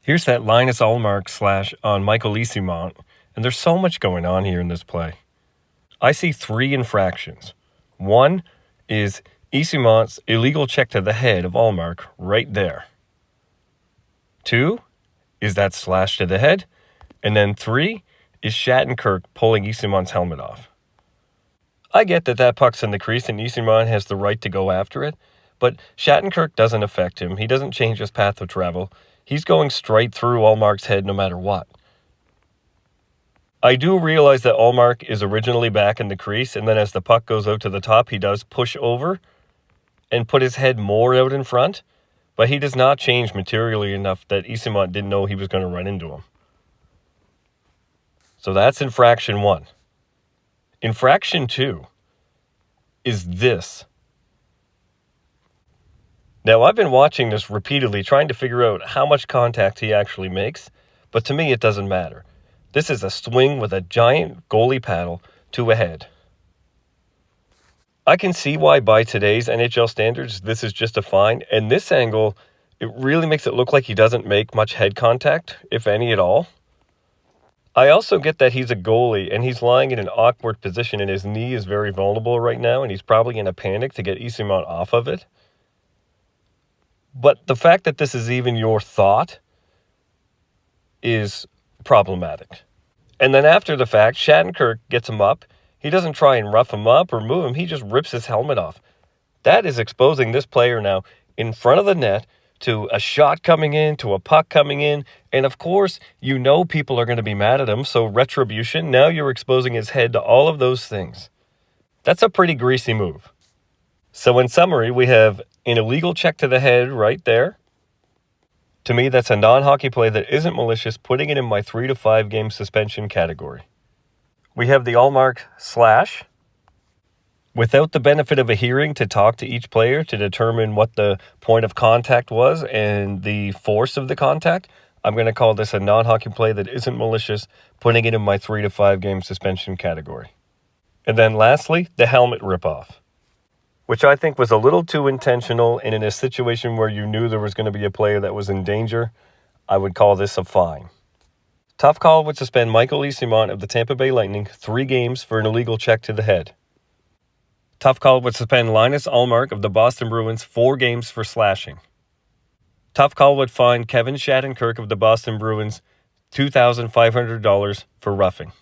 Here's that Linus Ullmark slash on Michael Eyssimont, and there's so much going on here in this play. I see 3 infractions. One is Eysimont's illegal check to the head of Ullmark right there. 2 is that slash to the head. And then 3 is Shattenkirk pulling Eysimont's helmet off. I get that puck's in the crease and Eyssimont has the right to go after it, but Shattenkirk doesn't affect him. He doesn't change his path of travel. He's going straight through Ullmark's head no matter what. I do realize that Ullmark is originally back in the crease, and then as the puck goes out to the top, he does push over and put his head more out in front, but he does not change materially enough that Eyssimont didn't know he was going to run into him. So that's infraction 1. Infraction 2 is this. Now, I've been watching this repeatedly, trying to figure out how much contact he actually makes, but to me it doesn't matter. This is a swing with a giant goalie paddle to a head. I can see why by today's NHL standards this is just a fine, and this angle, it really makes it look like he doesn't make much head contact, if any at all. I also get that he's a goalie and he's lying in an awkward position and his knee is very vulnerable right now and he's probably in a panic to get Eyssimont off of it. But the fact that this is even your thought is problematic. And then after the fact, Shattenkirk gets him up. He doesn't try and rough him up or move him. He just rips his helmet off. That is exposing this player now in front of the net to a shot coming in, to a puck coming in. And of course, you know people are going to be mad at him. So retribution, now you're exposing his head to all of those things. That's a pretty greasy move. So in summary, we have an illegal check to the head right there. To me, that's a non-hockey play that isn't malicious, putting it in my 3 to 5 game suspension category. We have the Ullmark slash. Without the benefit of a hearing to talk to each player to determine what the point of contact was and the force of the contact, I'm going to call this a non-hockey play that isn't malicious, putting it in my 3 to 5 game suspension category. And then lastly, the helmet ripoff, which I think was a little too intentional, and in a situation where you knew there was going to be a player that was in danger, I would call this a fine. Tough Call would suspend Michael Eyssimont of the Tampa Bay Lightning 3 games for an illegal check to the head. Tough Call would suspend Linus Ullmark of the Boston Bruins 4 games for slashing. Tough Call would fine Kevin Shattenkirk of the Boston Bruins $2,500 for roughing.